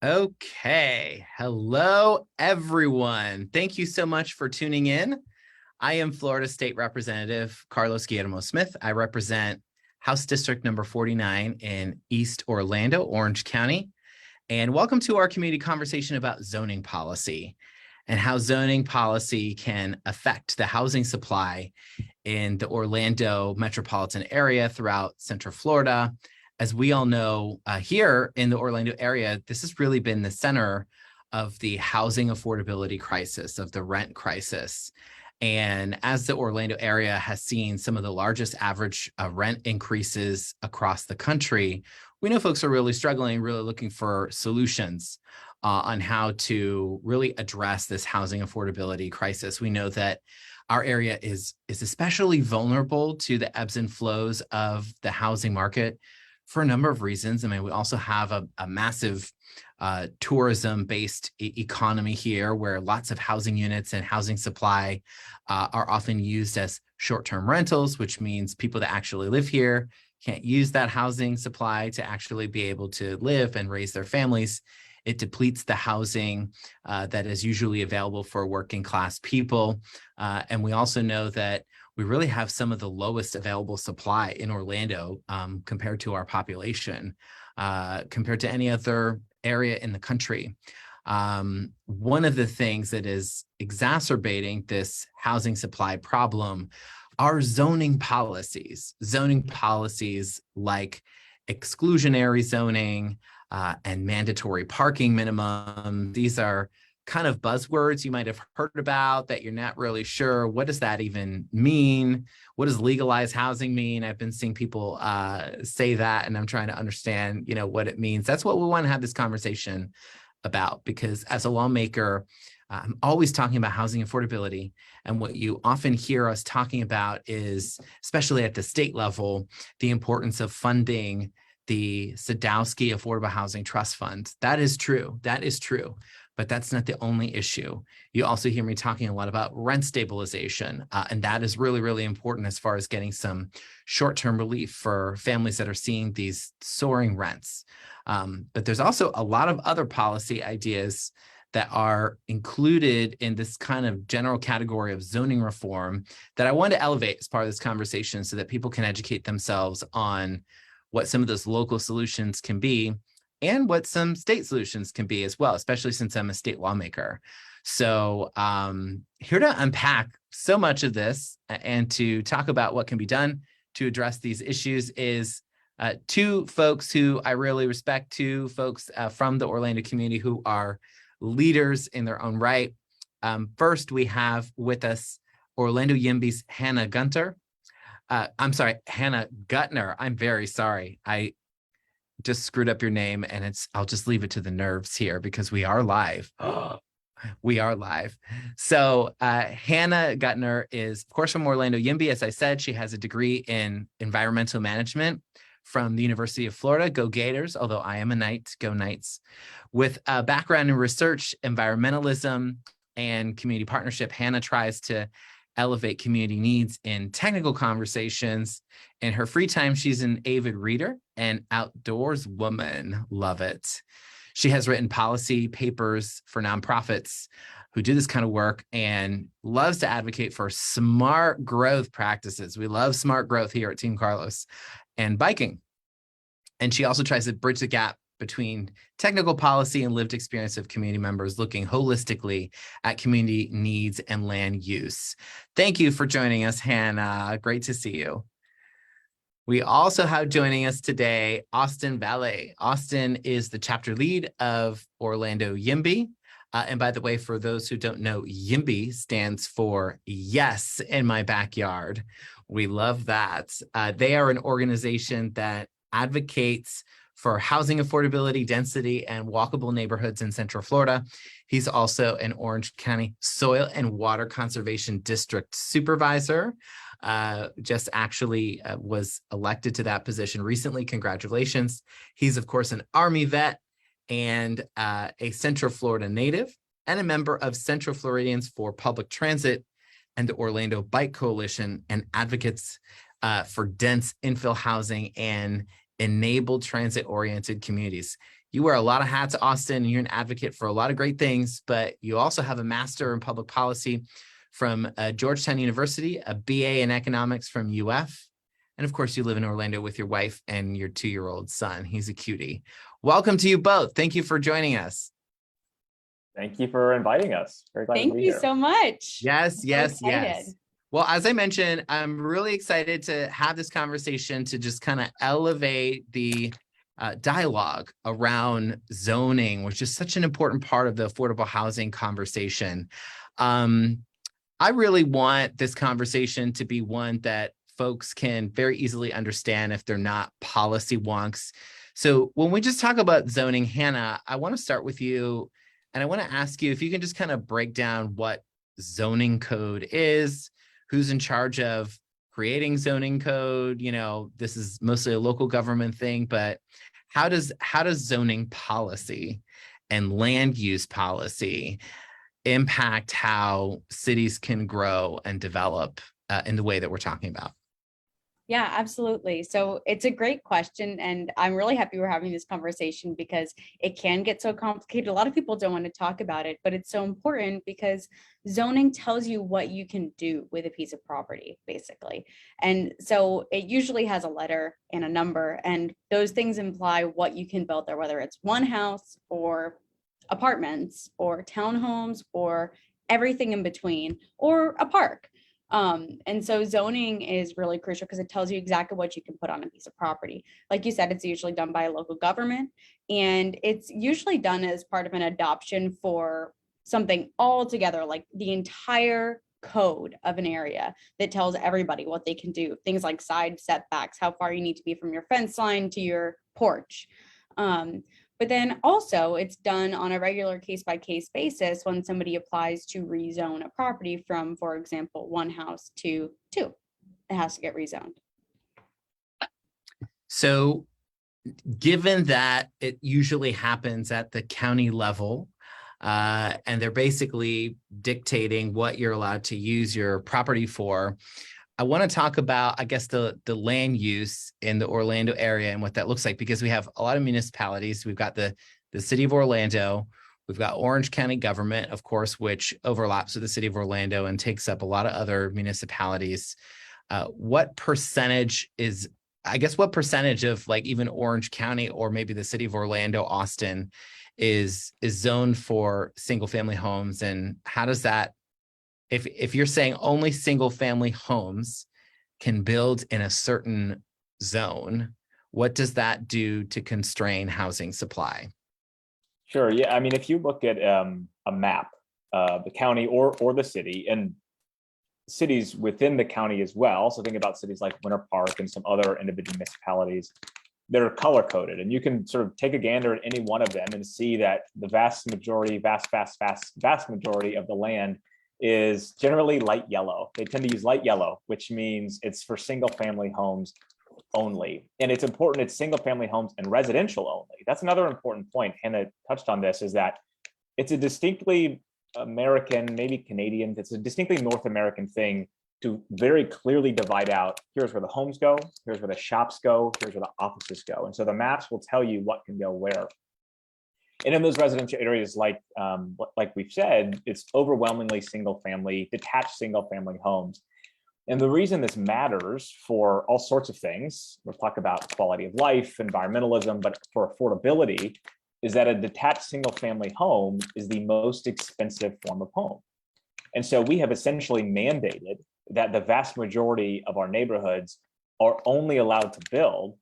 Okay. Hello, everyone. Thank you so much for tuning in. I am Florida State Representative Carlos Guillermo Smith. I represent House District number 49 in East Orlando, Orange County. And welcome to our community conversation about zoning policy and how zoning policy can affect the housing supply in the Orlando metropolitan area throughout Central Florida. As we all know, here in the Orlando area, this has really been the center of the housing affordability crisis, of the rent crisis. And as the Orlando area has seen some of the largest average rent increases across the country, we know folks are really struggling, really looking for solutions on how to really address this housing affordability crisis. We know that our area is especially vulnerable to the ebbs and flows of the housing market for a number of reasons. I mean, we also have a massive tourism-based economy here where lots of housing units and housing supply are often used as short-term rentals, which means people that actually live here can't use that housing supply to actually be able to live and raise their families. It depletes the housing that is usually available for working class people. And we also know that we really have some of the lowest available supply in Orlando compared to our population, compared to any other area in the country. One of the things that is exacerbating this housing supply problem are zoning policies like exclusionary zoning and mandatory parking minimum. These are kind of buzzwords you might have heard about that you're not really sure. What does that even mean? What does legalized housing mean? I've been seeing people say that, and I'm trying to understand, what it means. That's what we want to have this conversation about, because as a lawmaker, I'm always talking about housing affordability. And what you often hear us talking about is, especially at the state level, the importance of funding the Sadowski Affordable Housing Trust Fund. That is true. But that's not the only issue. You also hear me talking a lot about rent stabilization, and that is really, really important as far as getting some short-term relief for families that are seeing these soaring rents. But there's also a lot of other policy ideas that are included in this kind of general category of zoning reform that I want to elevate as part of this conversation so that people can educate themselves on what some of those local solutions can be and what some state solutions can be as well, especially since I'm a state lawmaker. So here to unpack so much of this and to talk about what can be done to address these issues is two folks who I really respect, two folks from the Orlando community who are leaders in their own right. First, we have with us Orlando YIMBY's Hannah Gutner. Hannah Gutner. I'm very sorry. I just screwed up your name, and I'll just leave it to the nerves here because we are live. We are live. So Hannah Gutner is, of course, from Orlando YIMBY. As I said, she has a degree in environmental management from the University of Florida. Go Gators, although I am a Knight. Go Knights. With a background in research, environmentalism, and community partnership, Hannah tries to elevate community needs in technical conversations. In her free time, she's an avid reader and outdoors woman. Love it. She has written policy papers for nonprofits who do this kind of work and loves to advocate for smart growth practices. We love smart growth here at Team Carlos, and biking. And she also tries to bridge the gap between technical policy and lived experience of community members, looking holistically at community needs and land use. Thank you for joining us, Hannah. Great to see you. We also have joining us today, Austin Valle. Austin is the chapter lead of Orlando YIMBY. And by the way, for those who don't know, YIMBY stands for Yes in My Backyard. We love that. They are an organization that advocates for housing affordability, density, and walkable neighborhoods in Central Florida. He's also an Orange County Soil and Water Conservation District Supervisor. Just actually was elected to that position recently. Congratulations. He's, of course, an Army vet and a Central Florida native and a member of Central Floridians for Public Transit and the Orlando Bike Coalition, and advocates for dense infill housing and enabled transit-oriented communities. You wear a lot of hats, Austin, and you're an advocate for a lot of great things, but you also have a master in public policy from Georgetown University, a BA in economics from UF. And of course, you live in Orlando with your wife and your 2-year-old son. He's a cutie. Welcome to you both. Thank you for joining us. Thank you for inviting us. Very glad to be here. Thank you so much. Yes, yes, so yes. Well, as I mentioned, I'm really excited to have this conversation to just kind of elevate the dialogue around zoning, which is such an important part of the affordable housing conversation. I really want this conversation to be one that folks can very easily understand if they're not policy wonks. So when we just talk about zoning, Hannah, I want to start with you, and I want to ask you if you can just kind of break down what zoning code is, who's in charge of creating zoning code. You know, this is mostly a local government thing, but how does zoning policy and land use policy impact how cities can grow and develop in the way that we're talking about? Yeah, absolutely. So it's a great question. And I'm really happy we're having this conversation because it can get so complicated. A lot of people don't want to talk about it, but it's so important because zoning tells you what you can do with a piece of property, basically. And so it usually has a letter and a number, and those things imply what you can build there, whether it's one house or apartments or townhomes or everything in between or a park. And so zoning is really crucial because it tells you exactly what you can put on a piece of property. Like you said, it's usually done by a local government, and it's usually done as part of an adoption for something altogether, like the entire code of an area that tells everybody what they can do. Things like side setbacks, how far you need to be from your fence line to your porch. But then also it's done on a regular case-by-case basis when somebody applies to rezone a property from, for example, one house to two. It has to get rezoned. So given that it usually happens at the county level, and they're basically dictating what you're allowed to use your property for, I want to talk about, I guess, the land use in the Orlando area and what that looks like, because we have a lot of municipalities. We've got the city of Orlando. We've got Orange County government, of course, which overlaps with the city of Orlando and takes up a lot of other municipalities. What percentage of like even Orange County or maybe the city of Orlando, Austin, is zoned for single family homes? And how does that, if you're saying only single family homes can build in a certain zone, what does that do to constrain housing supply? Sure. Yeah. I mean, if you look at a map, the county or the city, and cities within the county as well. So think about cities like Winter Park and some other individual municipalities that are color coded, and you can sort of take a gander at any one of them and see that the vast majority of the land is generally light yellow. They tend to use light yellow, which means it's for single family homes only. And it's important, it's single family homes and residential only. That's another important point. Hannah touched on this, is that it's a distinctly American, maybe Canadian, it's a distinctly North American thing to very clearly divide out, here's where the homes go, here's where the shops go, here's where the offices go. And so the maps will tell you what can go where. And in those residential areas, like we've said, it's overwhelmingly single family, detached single family homes. And the reason this matters for all sorts of things, we'll talk about quality of life, environmentalism, but for affordability, is that a detached single family home is the most expensive form of home. And so we have essentially mandated that the vast majority of our neighborhoods are only allowed to build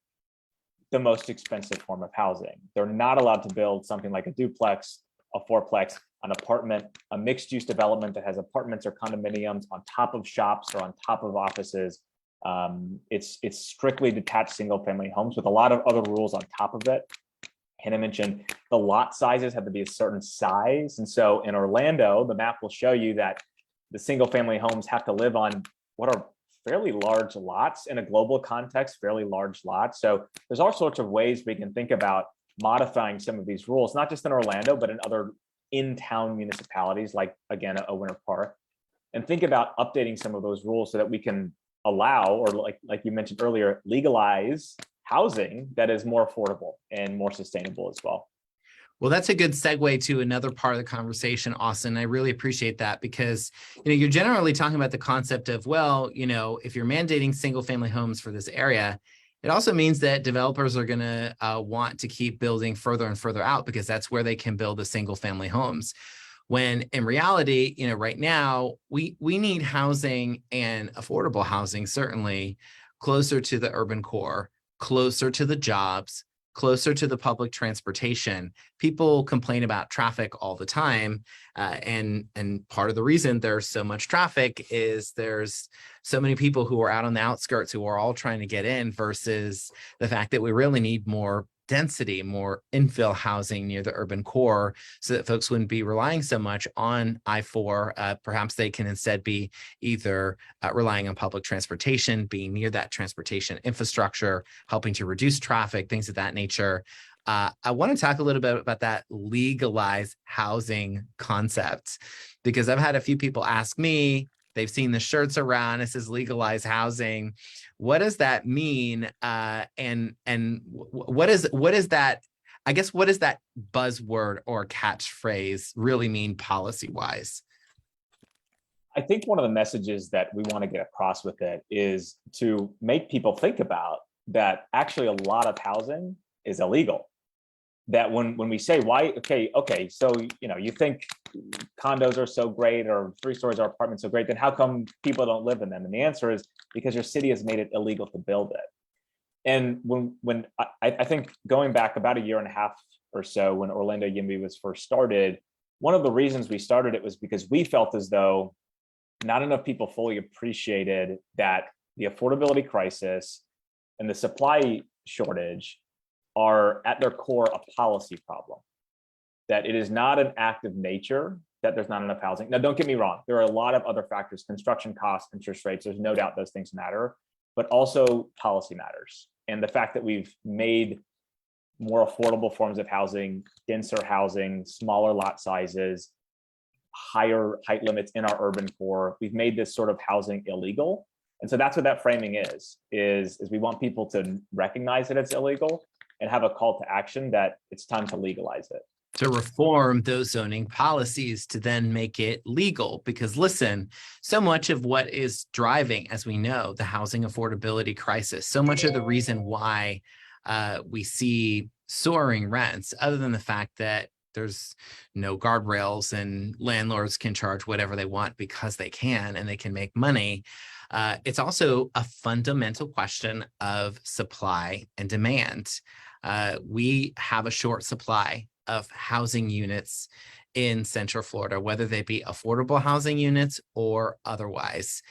the most expensive form of housing. They're not allowed to build something like a duplex, a fourplex, an apartment, a mixed use development that has apartments or condominiums on top of shops or on top of offices. It's strictly detached single family homes with a lot of other rules on top of it. Hannah mentioned the lot sizes have to be a certain size. And so in Orlando, the map will show you that the single family homes have to live on what are fairly large lots, in a global context, fairly large lots. So there's all sorts of ways we can think about modifying some of these rules, not just in Orlando, but in other in-town municipalities, like, again, a Winter Park, and think about updating some of those rules so that we can allow, or like you mentioned earlier, legalize housing that is more affordable and more sustainable as well. Well, that's a good segue to another part of the conversation, Austin. I really appreciate that because, you're generally talking about the concept of, well, if you're mandating single family homes for this area, it also means that developers are going to want to keep building further and further out because that's where they can build the single family homes. When in reality, right now we need housing and affordable housing, certainly closer to the urban core, closer to the jobs, closer to the public transportation. People complain about traffic all the time. And part of the reason there's so much traffic is there's so many people who are out on the outskirts who are all trying to get in versus the fact that we really need more density, more infill housing near the urban core so that folks wouldn't be relying so much on I-4. Perhaps they can instead be either relying on public transportation, being near that transportation infrastructure, helping to reduce traffic, things of that nature. I want to talk a little bit about that legalized housing concept, because I've had a few people ask me, they've seen the shirts around, it says legalized housing. What does that mean? And what is that? I guess, what does that buzzword or catchphrase really mean policy-wise? I think one of the messages that we want to get across with it is to make people think about that actually a lot of housing is illegal. That when we say why, okay, so you think condos are so great or 3 stories or apartments so great, then how come people don't live in them? And the answer is because your city has made it illegal to build it. And when I think going back about a year and a half or so, when Orlando YIMBY was first started, one of the reasons we started it was because we felt as though not enough people fully appreciated that the affordability crisis and the supply shortage are at their core a policy problem, that it is not an act of nature that there's not enough housing. Now, don't get me wrong, there are a lot of other factors, construction costs, interest rates, there's no doubt those things matter, but also policy matters. And the fact that we've made more affordable forms of housing, denser housing, smaller lot sizes, higher height limits in our urban core, we've made this sort of housing illegal. And so that's what that framing is we want people to recognize that it's illegal and have a call to action that it's time to legalize it. To reform those zoning policies to then make it legal. Because listen, so much of what is driving, as we know, the housing affordability crisis, so much of the reason why we see soaring rents, other than the fact that there's no guardrails and landlords can charge whatever they want because they can and they can make money. It's also a fundamental question of supply and demand. We have a short supply of housing units in Central Florida, whether they be affordable housing units or otherwise.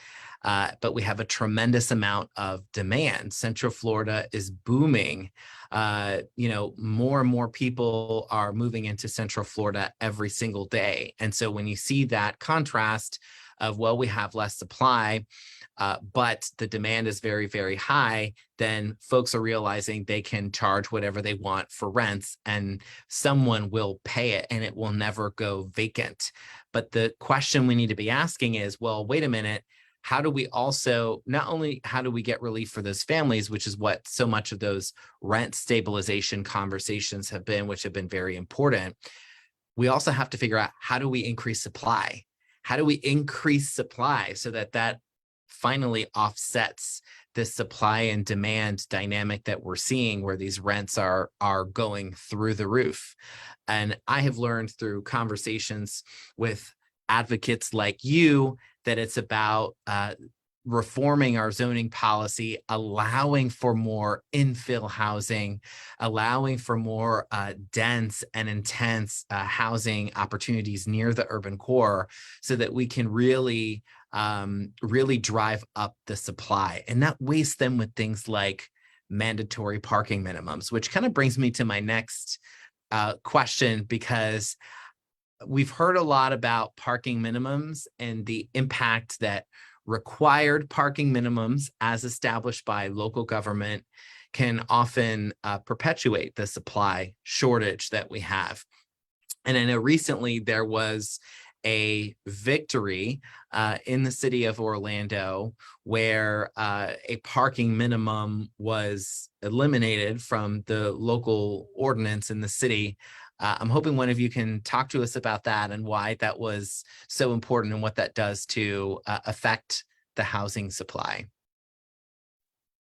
But we have a tremendous amount of demand. Central Florida is booming. More and more people are moving into Central Florida every single day. And so when you see that contrast of, well, we have less supply, but the demand is very, very high, then folks are realizing they can charge whatever they want for rents and someone will pay it and it will never go vacant. But the question we need to be asking is, well, wait a minute, how do we also, not only how do we get relief for those families, which is what so much of those rent stabilization conversations have been, which have been very important, we also have to figure out, how do we increase supply? How do we increase supply so that that finally offsets this supply and demand dynamic that we're seeing, where these rents are going through the roof? And I have learned through conversations with advocates like you that it's about reforming our zoning policy, allowing for more infill housing, allowing for more dense and intense housing opportunities near the urban core, so that we can really drive up the supply and not waste them with things like mandatory parking minimums, which kind of brings me to my next question, because we've heard a lot about parking minimums and the impact that required parking minimums, as established by local government, can often perpetuate the supply shortage that we have. And I know recently there was a victory in the city of Orlando, where a parking minimum was eliminated from the local ordinance in the city. I'm hoping one of you can talk to us about that and why that was so important and what that does to affect the housing supply.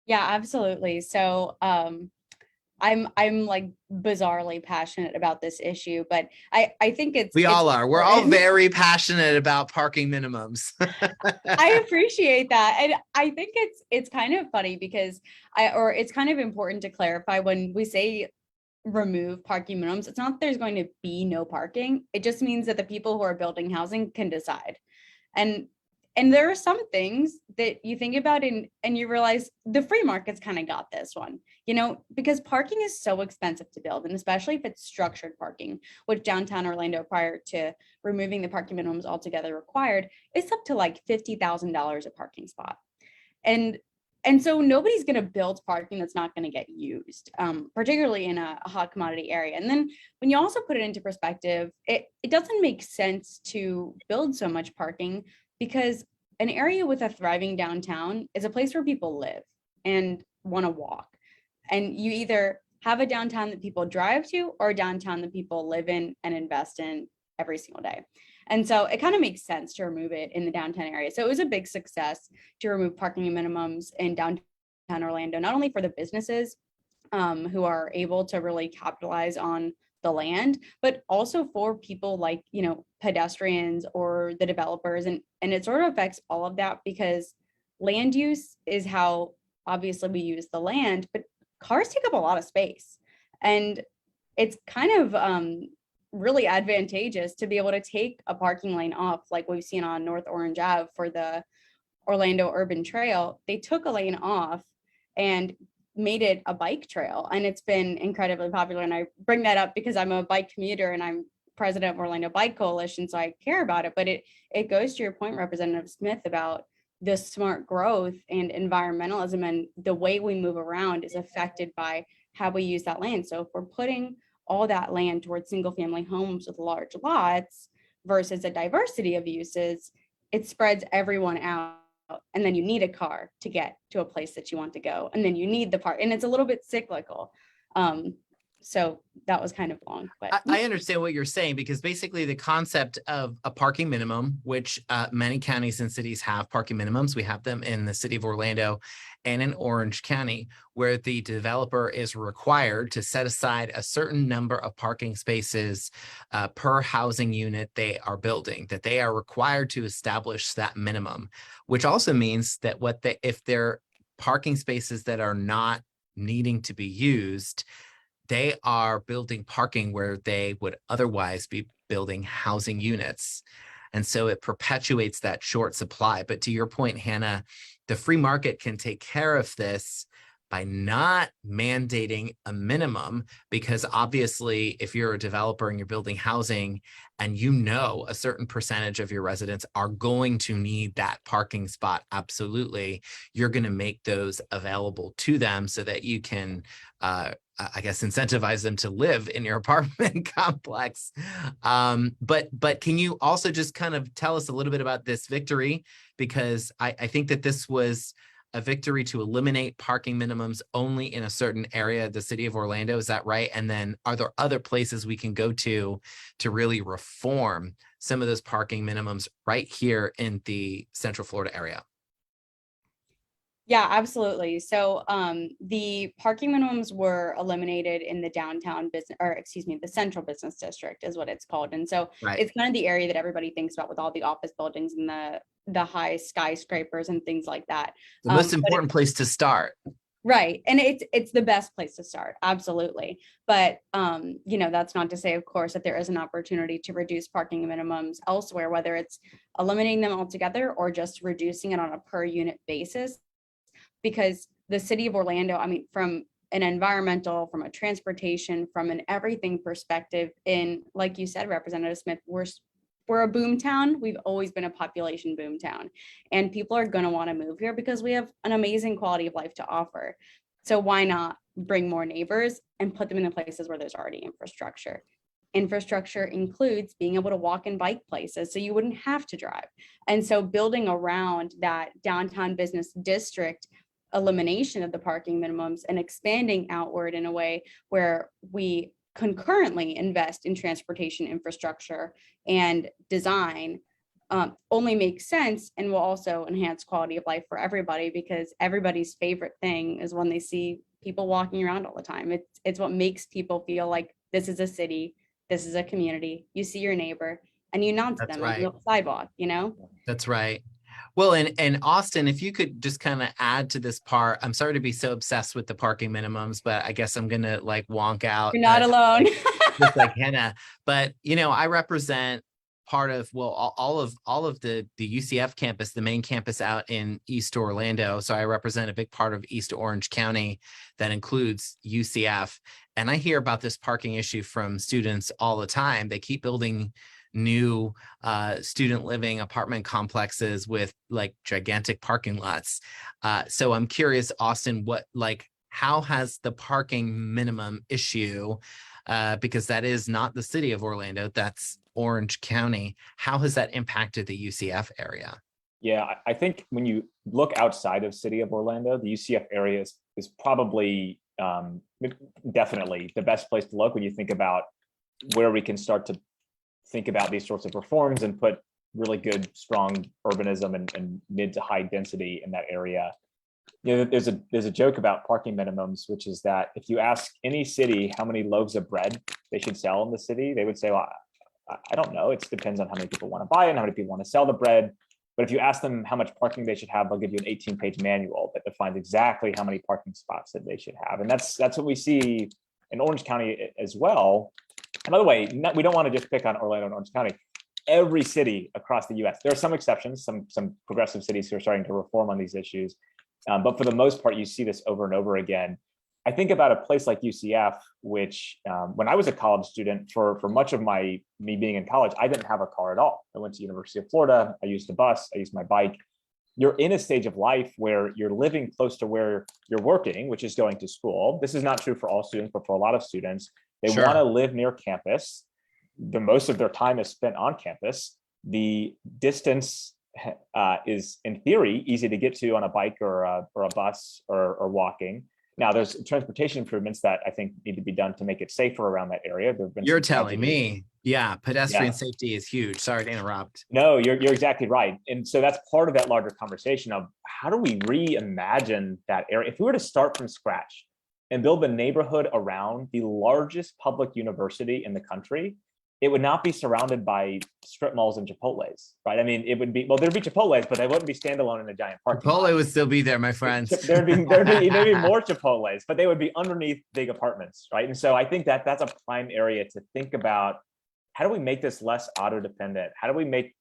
Yeah, absolutely. So I'm like bizarrely passionate about this issue, but I think We it's all are. We're all important. very passionate about parking minimums. I appreciate that. And I think it's kind of funny because it's kind of important to clarify when we say remove parking minimums, it's not that there's going to be no parking. It just means that the people who are building housing can decide. And there are some things that you think about and you realize the free market's kind of got this one, because parking is so expensive to build, and especially if it's structured parking, which downtown Orlando prior to removing the parking minimums altogether required, it's up to like $50,000 a parking spot. And so nobody's going to build parking that's not going to get used, particularly in a hot commodity area. And then when you also put it into perspective, it doesn't make sense to build so much parking because an area with a thriving downtown is a place where people live and want to walk. And you either have a downtown that people drive to or a downtown that people live in and invest in every single day. And so it kind of makes sense to remove it in the downtown area. So it was a big success to remove parking minimums in downtown Orlando, not only for the businesses who are able to really capitalize on the land, but also for people like, pedestrians or the developers. And it sort of affects all of that because land use is how obviously we use the land, but cars take up a lot of space. And it's kind of really advantageous to be able to take a parking lane off, like we've seen on North Orange Ave for the Orlando Urban Trail. They took a lane off and made it a bike trail, and it's been incredibly popular. And I bring that up because I'm a bike commuter and I'm president of Orlando Bike Coalition, so I care about it. But it goes to your point, Representative Smith, about the smart growth and environmentalism, and the way we move around is affected by how we use that land. So if we're putting all that land towards single family homes with large lots versus a diversity of uses, it spreads everyone out. And then you need a car to get to a place that you want to go. And then you need the park. And it's a little bit cyclical. So that was kind of long, but I understand what you're saying, because basically the concept of a parking minimum, which many counties and cities have parking minimums. We have them in the city of Orlando and in Orange County, where the developer is required to set aside a certain number of parking spaces per housing unit they are building, that they are required to establish that minimum, which also means that if they're parking spaces that are not needing to be used, they are building parking where they would otherwise be building housing units. And so it perpetuates that short supply. But to your point, Hannah, the free market can take care of this by not mandating a minimum, because obviously if you're a developer and you're building housing and a certain percentage of your residents are going to need that parking spot, absolutely, you're going to make those available to them so that you can incentivize them to live in your apartment complex. But can you also just kind of tell us a little bit about this victory? Because I think that this was a victory to eliminate parking minimums only in a certain area of the city of Orlando. Is that right? And then are there other places we can go to really reform some of those parking minimums right here in the Central Florida area? Yeah, absolutely. So the parking minimums were eliminated in the downtown business, or excuse me, the central business district is what it's called. And so it's kind of the area that everybody thinks about with all the office buildings and the high skyscrapers and things like that. The most important place to start. Right. And it's the best place to start. Absolutely. But, that's not to say, of course, that there is an opportunity to reduce parking minimums elsewhere, whether it's eliminating them altogether or just reducing it on a per unit basis. Because the city of Orlando, from an environmental, from a transportation, from an everything perspective, like you said, Representative Smith, we're a boom town. We've always been a population boom town, and people are going to want to move here because we have an amazing quality of life to offer. So why not bring more neighbors and put them in the places where there's already infrastructure? infrastructure includes being able to walk and bike places so you wouldn't have to drive. And so building around that downtown business district elimination of the parking minimums and expanding outward in a way where we concurrently invest in transportation infrastructure and design only makes sense and will also enhance quality of life for everybody, because everybody's favorite thing is when they see people walking around all the time. It's what makes people feel like this is a city, this is a community. You see your neighbor and you nod to That's them right. on the sidewalk, you know? That's right. Well, and Austin, if you could just kind of add to this part, I'm sorry to be so obsessed with the parking minimums, but I guess I'm gonna like wonk out. You're not alone. Just like Hannah. But I represent part of all of the UCF campus, the main campus out in East Orlando. So I represent a big part of East Orange County that includes UCF. And I hear about this parking issue from students all the time. They keep building new student living apartment complexes with like gigantic parking lots. So I'm curious, Austin, how has the parking minimum issue, because that is not the city of Orlando, that's Orange County, how has that impacted the UCF area? Yeah, I think when you look outside of city of Orlando, the UCF area is probably definitely the best place to look when you think about where we can start to think about these sorts of reforms and put really good, strong urbanism and mid to high density in that area. There's a joke about parking minimums, which is that if you ask any city how many loaves of bread they should sell in the city, they would say, well, I don't know. It depends on how many people want to buy it and how many people want to sell the bread. But if you ask them how much parking they should have, they'll give you an 18-page manual that defines exactly how many parking spots that they should have. And that's what we see in Orange County as well. And by the way, we don't want to just pick on Orlando and Orange County. Every city across the US, there are some exceptions, some progressive cities who are starting to reform on these issues. But for the most part, you see this over and over again. I think about a place like UCF, which when I was a college student, for much of me being in college, I didn't have a car at all. I went to University of Florida. I used the bus. I used my bike. You're in a stage of life where you're living close to where you're working, which is going to school. This is not true for all students, but for a lot of students, they Sure. want to live near campus. The most of their time is spent on campus. The distance is, in theory, easy to get to on a bike or a bus or walking. Now, there's transportation improvements that I think need to be done to make it safer around that area. You're telling me, yeah, pedestrian Yeah. safety is huge. Sorry to interrupt. No, you're exactly right. And so that's part of that larger conversation of how do we reimagine that area? If we were to start from scratch and build a neighborhood around the largest public university in the country, it would not be surrounded by strip malls and Chipotles, right? I mean, it would be, well, there'd be Chipotles, but they wouldn't be standalone in a giant parking lot. Chipotle would still be there, my friends. There'd be maybe more Chipotles, but they would be underneath big apartments, right? And so I think that that's a prime area to think about. How do we make this less auto dependent? How do we make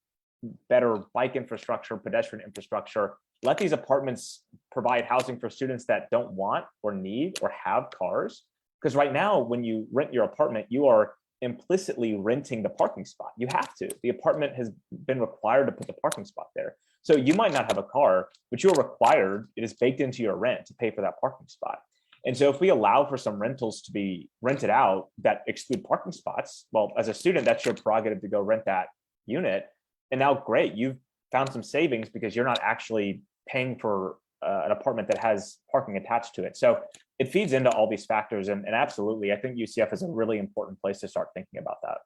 better bike infrastructure, pedestrian infrastructure? Let these apartments provide housing for students that don't want or need or have cars. Because right now, when you rent your apartment, you are implicitly renting the parking spot. You have to. The apartment has been required to put the parking spot there. So you might not have a car, but you're required, it is baked into your rent to pay for that parking spot. And so if we allow for some rentals to be rented out that exclude parking spots, well, as a student, that's your prerogative to go rent that unit. And now, great, you've found some savings because you're not actually paying for an apartment that has parking attached to it. So it feeds into all these factors. And absolutely, I think UCF is a really important place to start thinking about that.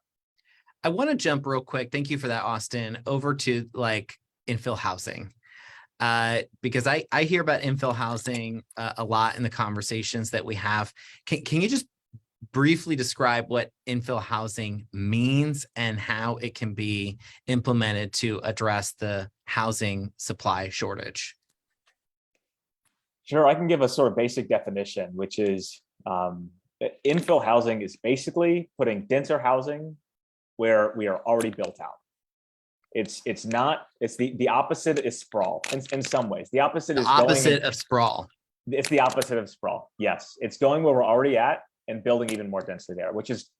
I want to jump real quick. Thank you for that, Austin, over to like infill housing. Because I hear about infill housing a lot in the conversations that we have. Can you just briefly describe what infill housing means and how it can be implemented to address the housing supply shortage? Sure, I can give a sort of basic definition, which is infill housing is basically putting denser housing where we are already built out. It's the opposite is sprawl in some ways. The opposite is opposite of sprawl. It's the opposite of sprawl. Yes, it's going where we're already at and building even more densely there, which is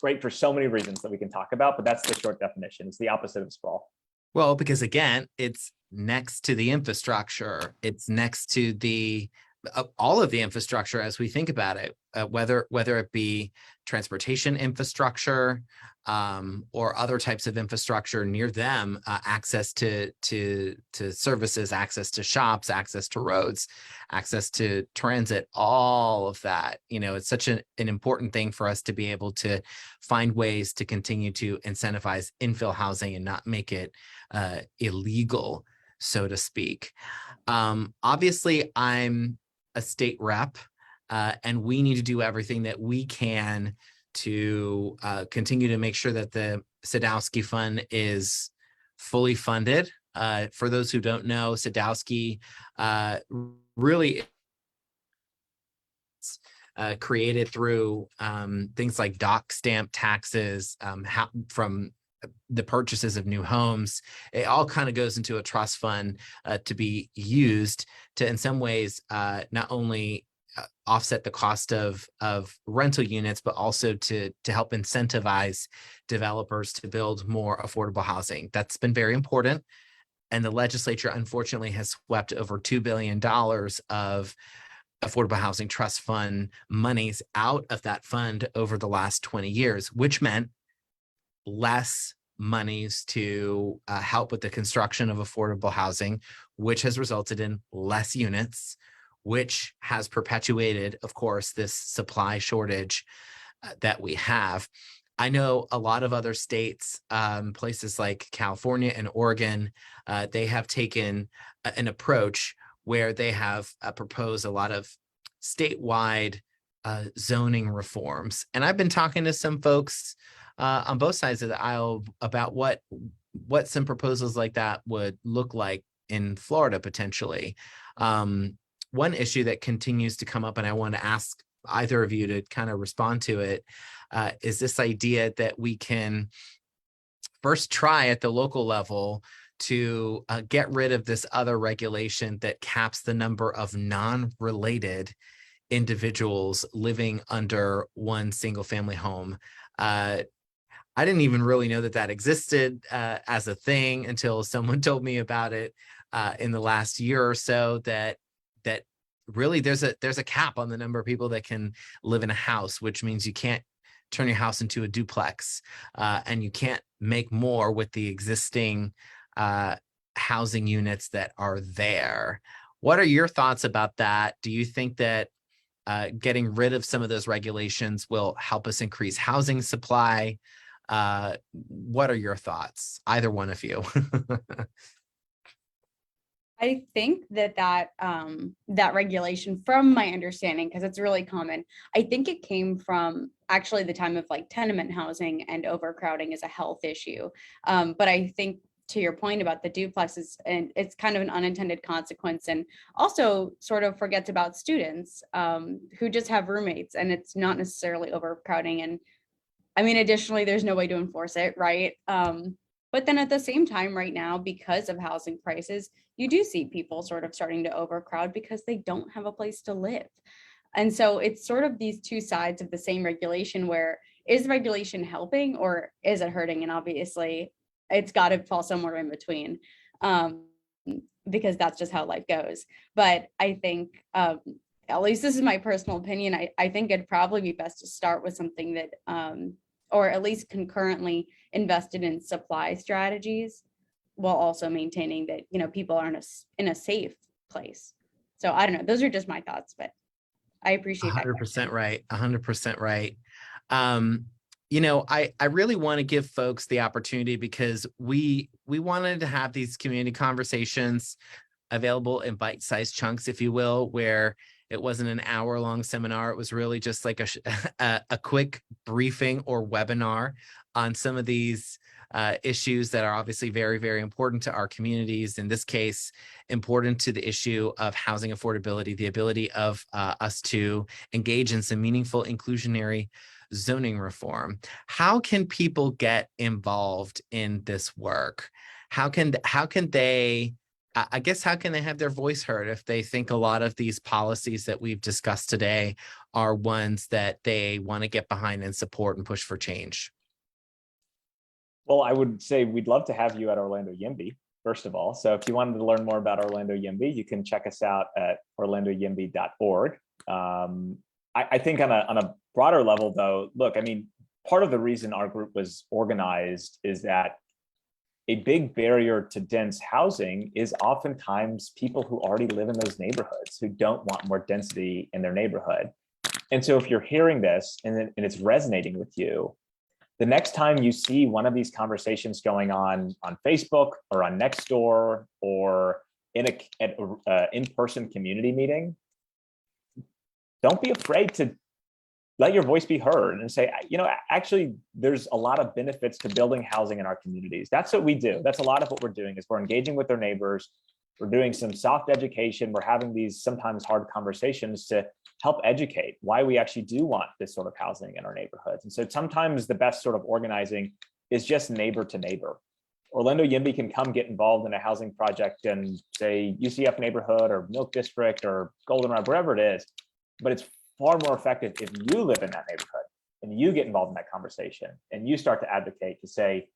great for so many reasons that we can talk about, but that's the short definition. It's the opposite of sprawl. Well, because again, it's next to the infrastructure. It's next to the all of the infrastructure as we think about it, whether it be transportation infrastructure, or other types of infrastructure near them, access to services, access to shops, access to roads, access to transit, all of that. It's such an important thing for us to be able to find ways to continue to incentivize infill housing and not make it illegal, so to speak. Obviously, I'm a state rep, and we need to do everything that we can to continue to make sure that the Sadowski Fund is fully funded. For those who don't know, Sadowski really created through things like dock stamp taxes, from the purchases of new homes. It all kind of goes into a trust fund to be used to, in some ways, not only offset the cost of rental units, but also to help incentivize developers to build more affordable housing. That's been very important. And the legislature, unfortunately, has swept over $2 billion of affordable housing trust fund monies out of that fund over the last 20 years, which meant less monies to help with the construction of affordable housing, which has resulted in less units, which has perpetuated, of course, this supply shortage that we have. I know a lot of other states, places like California and Oregon, they have taken an approach where they have proposed a lot of statewide zoning reforms. And I've been talking to some folks on both sides of the aisle about what some proposals like that would look like in Florida potentially. One issue that continues to come up, and I want to ask either of you to kind of respond to it, is this idea that we can first try at the local level to get rid of this other regulation that caps the number of non-related individuals living under one single family home. I didn't even really know that existed as a thing until someone told me about it in the last year or so, that really there's a cap on the number of people that can live in a house, which means you can't turn your house into a duplex, and you can't make more with the existing housing units that are there. What are your thoughts about that? Do you think that getting rid of some of those regulations will help us increase housing supply? What are your thoughts? Either one of you. I think that regulation, from my understanding, because it's really common, I think it came from actually the time of like tenement housing and overcrowding is a health issue. But I think to your point about the duplexes, and it's kind of an unintended consequence, and also sort of forgets about students who just have roommates, and it's not necessarily overcrowding. And I mean, additionally, there's no way to enforce it, right? But then at the same time, right now, because of housing prices, you do see people sort of starting to overcrowd because they don't have a place to live. And so it's sort of these two sides of the same regulation, where is regulation helping or is it hurting? And obviously it's got to fall somewhere in between, because that's just how life goes. But I think, at least this is my personal opinion, I think it'd probably be best to start with something that, or at least concurrently invested in supply strategies, while also maintaining that, people are in a safe place. So I don't know, those are just my thoughts, but I appreciate that. 100% right. 100% right. I really want to give folks the opportunity, because we wanted to have these community conversations available in bite-sized chunks, if you will, where it wasn't an hour-long seminar. It was really just like a quick briefing or webinar on some of these issues that are obviously very, very important to our communities. In this case, important to the issue of housing affordability, the ability of us to engage in some meaningful inclusionary zoning reform. How can people get involved in this work? How can they, I guess, how can they have their voice heard if they think a lot of these policies that we've discussed today are ones that they want to get behind and support and push for change? Well, I would say we'd love to have you at Orlando YIMBY. first of all. So if you wanted to learn more about Orlando YIMBY, you can check us out at orlandoyimby.org. I think on a broader level, though, look, I mean, part of the reason our group was organized is that a big barrier to dense housing is oftentimes people who already live in those neighborhoods who don't want more density in their neighborhood. And so if you're hearing this and it's resonating with you, the next time you see one of these conversations going on Facebook or on Nextdoor or at an in-person community meeting, don't be afraid to let your voice be heard and say, you know, actually, there's a lot of benefits to building housing in our communities. That's what we do. That's a lot of what we're doing is we're engaging with our neighbors. We're doing some soft education. We're having these sometimes hard conversations to help educate why we actually do want this sort of housing in our neighborhoods. And so sometimes the best sort of organizing is just neighbor to neighbor. Orlando YIMBY can come get involved in a housing project in, say, UCF neighborhood or Milk District or Goldenrod, wherever it is, but it's far more effective if you live in that neighborhood and you get involved in that conversation and you start to advocate to say,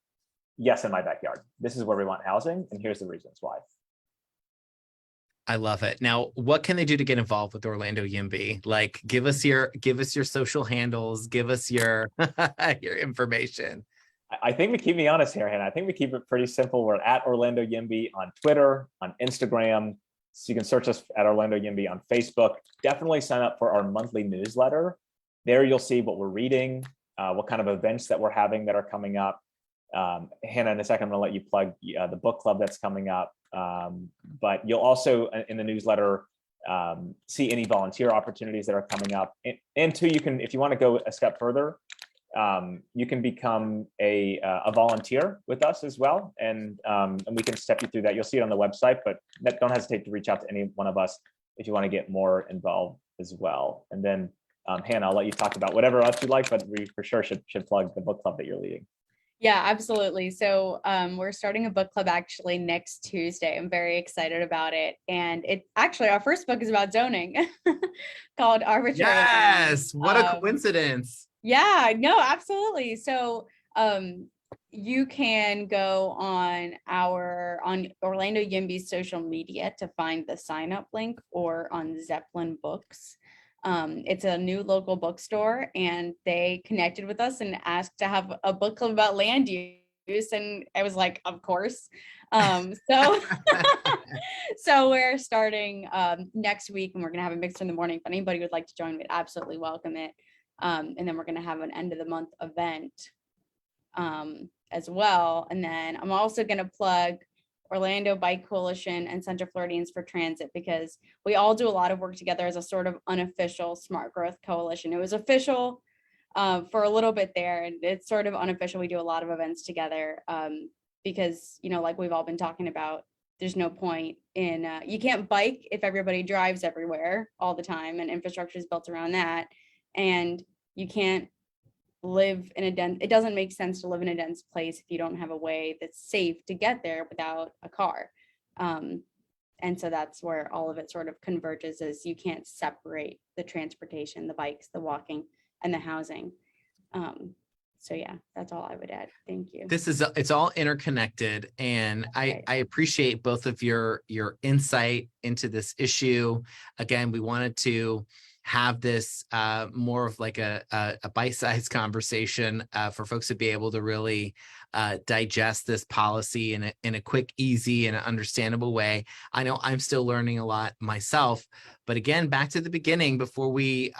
yes, in my backyard, this is where we want housing, and here's the reasons why. I love it. Now, what can they do to get involved with Orlando YIMBY? Like, give us your social handles, give us your your information. I think we keep me honest here, Hannah. I think we keep it pretty simple. We're at Orlando YIMBY on Twitter, on Instagram. So you can search us at Orlando YIMBY on Facebook. Definitely sign up for our monthly newsletter. There you'll see what we're reading, what kind of events that we're having that are coming up. Hannah, in a second, I'm going to let you plug the book club that's coming up. But you'll also, in the newsletter, see any volunteer opportunities that are coming up. And two, you can, if you want to go a step further, you can become a volunteer with us as well, and we can step you through that. You'll see it on the website, but don't hesitate to reach out to any one of us if you want to get more involved as well. And then Hannah, I'll let you talk about whatever else you'd like, but we for sure should plug the book club that you're leading. Yeah, absolutely. So we're starting a book club actually next Tuesday. I'm very excited about it. And it actually, our first book is about zoning called Arbitrary. Yes, what a coincidence. Yeah, no, absolutely. So you can go on Orlando YIMBY's social media to find the sign up link, or on Zeppelin Books. It's a new local bookstore, and they connected with us and asked to have a book club about land use. And I was like, of course. So so we're starting next week, and we're gonna have a mix in the morning. If anybody would like to join, we'd absolutely welcome it. And then we're gonna have an end of the month event as well. And then I'm also gonna plug Orlando Bike Coalition and Central Floridians for Transit, because we all do a lot of work together as a sort of unofficial smart growth coalition. It was official for a little bit there, and it's sort of unofficial. We do a lot of events together because, you know, like we've all been talking about, there's no point in, you can't bike if everybody drives everywhere all the time, and infrastructure is built around that. And you can't live in a dense, it doesn't make sense to live in a dense place if you don't have a way that's safe to get there without a car. And so that's where all of it sort of converges, is you can't separate the transportation, the bikes, the walking, and the housing. So yeah, that's all I would add. Thank you. It's all interconnected, and I appreciate both of your insight into this issue. Again, we wanted to have this more of like a bite-sized conversation for folks to be able to really digest this policy in a quick, easy, and understandable way. I know I'm still learning a lot myself, but again, back to the beginning before we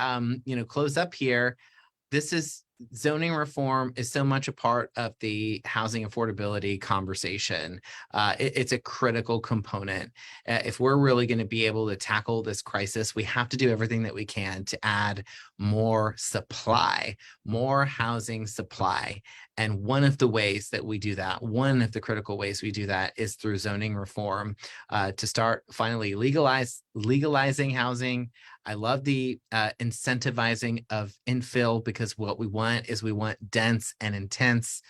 close up here, zoning reform is so much a part of the housing affordability conversation. It's a critical component. If we're really going to be able to tackle this crisis, we have to do everything that we can to add more supply, more housing supply. And one of the ways that we do that, one of the critical ways we do that, is through zoning reform, to start finally legalizing housing. I love the incentivizing of infill, because what we want is dense and intense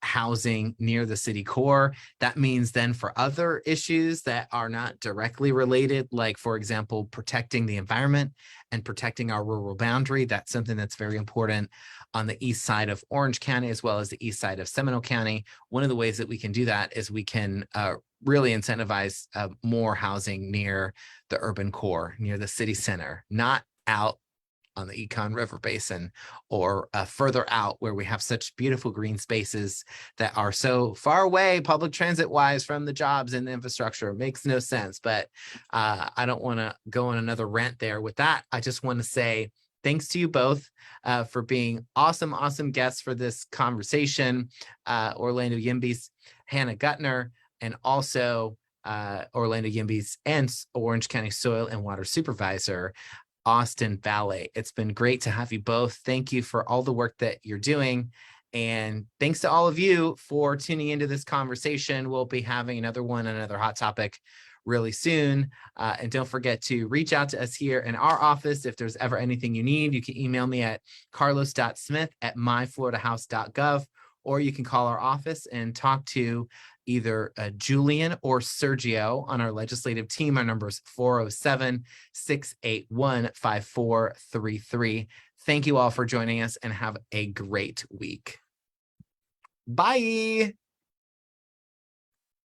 housing near the city core. That means then for other issues that are not directly related, like, for example, protecting the environment and protecting our rural boundary, that's something that's very important on the east side of Orange County, as well as the east side of Seminole County. One of the ways that we can do that is we can really incentivize more housing near the urban core, near the city center, not out on the Econ River Basin or further out where we have such beautiful green spaces that are so far away public transit wise from the jobs and the infrastructure. It makes no sense, but I don't want to go on another rant there. With that, I just want to say thanks to you both for being awesome guests for this conversation. Orlando YIMBY's Hannah Gutner, and also Orlando YIMBY's and Orange County Soil and Water Supervisor, Austin Valet. It's been great to have you both. Thank you for all the work that you're doing. And thanks to all of you for tuning into this conversation. We'll be having another one, another hot topic really soon. And don't forget to reach out to us here in our office. If there's ever anything you need, you can email me at carlos.smith@myfloridahouse.gov, or you can call our office and talk to either Julian or Sergio on our legislative team. Our number is 407-681-5433. Thank you all for joining us and have a great week. Bye.